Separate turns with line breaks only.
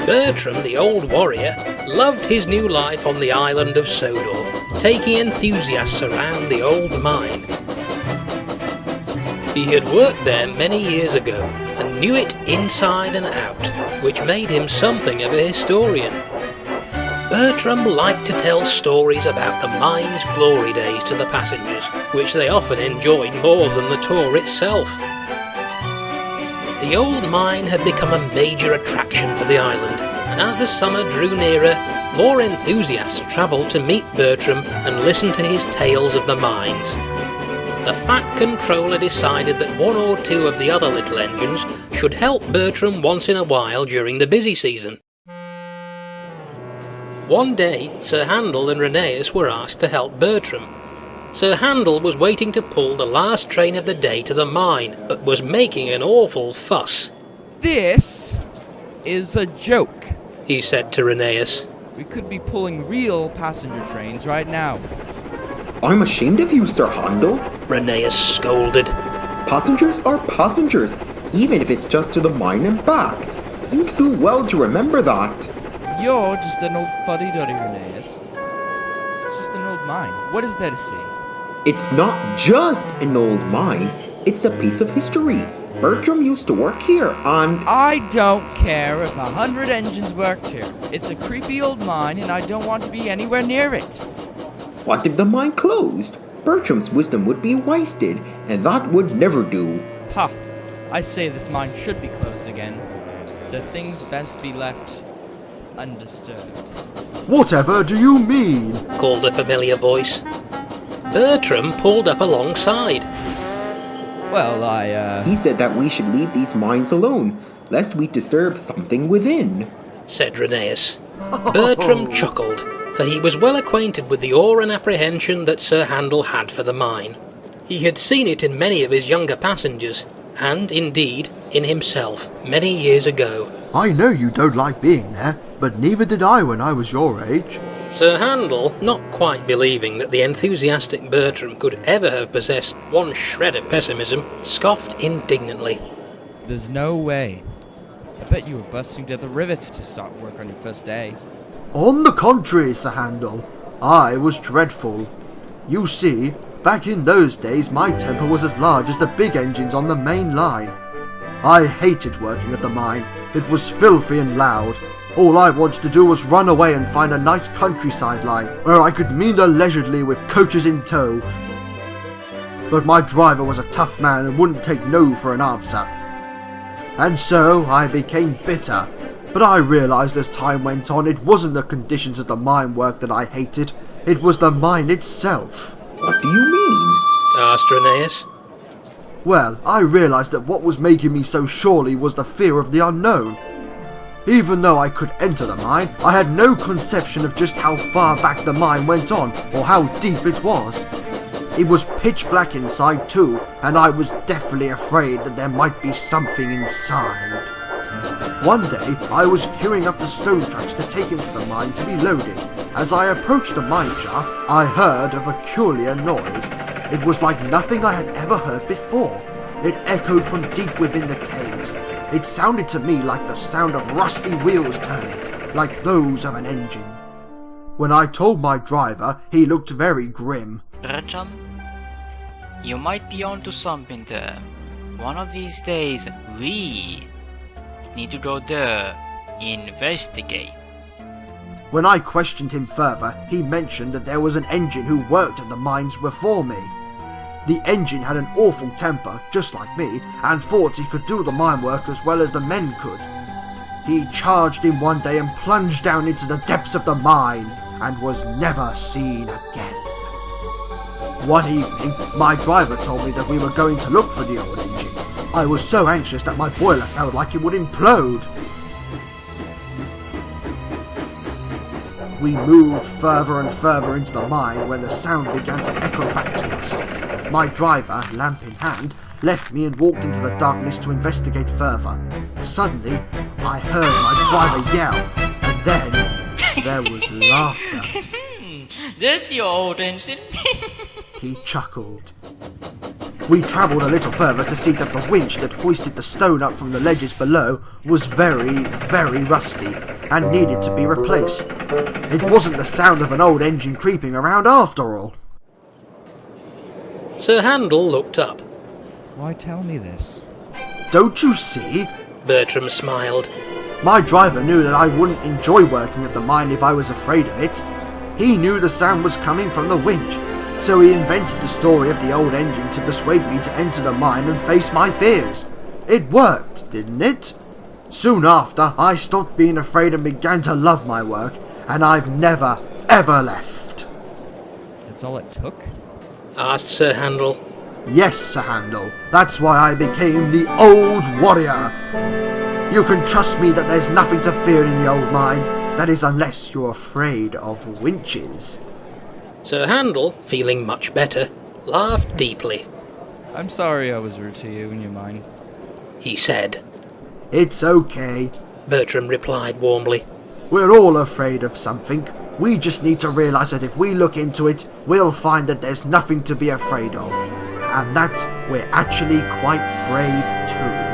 Bertram, the old warrior, loved his new life on the island of Sodor, taking enthusiasts around the old mine. He had worked there many years ago and knew it inside and out, which made him something of a historian. Bertram liked to tell stories about the mine's glory days to the passengers, which they often enjoyed more than the tour itself. The old mine had become a major attraction for the island, and as the summer drew nearer, more enthusiasts travelled to meet Bertram and listen to his tales of the mines. The Fat Controller decided that one or two of the other little engines should help Bertram once in a while during the busy season. One day, Sir Handel and Rheneas were asked to help Bertram. Sir Handel was waiting to pull the last train of the day to the mine, but was making an awful fuss.
"This is a joke,"
he said to Rheneas.
"We could be pulling real passenger trains right now."
"I'm ashamed of you, Sir Handel,"
Rheneas scolded.
"Passengers are passengers, even if it's just to the mine and back. You'd do well to remember that."
"You're just an old fuddy-duddy, Rheneas. It's just an old mine. What is there to see?"
It's not just an old mine, it's a piece of history. Bertram used to work here, and
I don't care if 100 engines worked here. It's a creepy old mine, and I don't want to be anywhere near it.
what if the mine closed? Bertram's wisdom would be wasted, and that would never do.
Ha! I say this mine should be closed again. The things best be left undisturbed.
"Whatever do you mean?"
called a familiar voice. Bertram pulled up alongside.
Well,
He said that we should leave these mines alone, lest we disturb something within,
said Rheneas. Bertram chuckled, for he was well acquainted with the awe and apprehension that Sir Handel had for the mine. He had seen it in many of his younger passengers, and, indeed, in himself, many years ago.
"I know you don't like being there, but neither did I when I was your age."
Sir Handel, not quite believing that the enthusiastic Bertram could ever have possessed one shred of pessimism, scoffed indignantly.
There's no way. I bet you were busting to the rivets to start work on your first day.
"On the contrary, Sir Handel, I was dreadful. You see, back in those days my temper was as large as the big engines on the main line. I hated working at the mine. It was filthy and loud. All I wanted to do was run away and find a nice countryside line where I could meander leisurely with coaches in tow. But my driver was a tough man and wouldn't take no for an answer. And so I became bitter. But I realised as time went on it wasn't the conditions of the mine work that I hated, it was the mine itself."
"What do you mean?"
asked Rheneas.
"Well, I realised that what was making me so surely was the fear of the unknown. Even though I could enter the mine, I had no conception of just how far back the mine went on, or how deep it was. It was pitch black inside too, and I was deathly afraid that there might be something inside. One day, I was queuing up the stone trucks to take into the mine to be loaded. As I approached the mine shaft, I heard a peculiar noise. It was like nothing I had ever heard before. It echoed from deep within the caves. It sounded to me like the sound of rusty wheels turning, like those of an engine. When I told my driver, he looked very grim.
"Bertram, you might be onto something there. One of these days, we need to go there, investigate."
When I questioned him further, he mentioned that there was an engine who worked at the mines before me. The engine had an awful temper, just like me, and thought he could do the mine work as well as the men could. He charged in one day and plunged down into the depths of the mine, and was never seen again. One evening, my driver told me that we were going to look for the old engine. I was so anxious that my boiler felt like it would implode. We moved further and further into the mine when the sound began to echo back to us. My driver, lamp in hand, left me and walked into the darkness to investigate further. Suddenly, I heard my driver yell, and then there was laughter.
"There's your old engine."
He chuckled. We travelled a little further to see that the winch that hoisted the stone up from the ledges below was very, very rusty and needed to be replaced. It wasn't the sound of an old engine creeping around after all.
Sir Handel looked up.
Why tell me this?
Don't you see?
Bertram smiled.
My driver knew that I wouldn't enjoy working at the mine if I was afraid of it. He knew the sound was coming from the winch, so he invented the story of the old engine to persuade me to enter the mine and face my fears. It worked, didn't it? Soon after, I stopped being afraid and began to love my work, and I've never, ever left.
That's all it took?
Asked Sir Handel.
Yes, Sir Handel, that's why I became the Old Warrior. You can trust me that there's nothing to fear in the old mine, that is unless you're afraid of winches.
Sir Handel, feeling much better, laughed deeply.
I'm sorry I was rude to you and your mine.
He said.
It's okay.
Bertram replied warmly.
We're all afraid of something. We just need to realise that if we look into it, we'll find that there's nothing to be afraid of. And that we're actually quite brave too.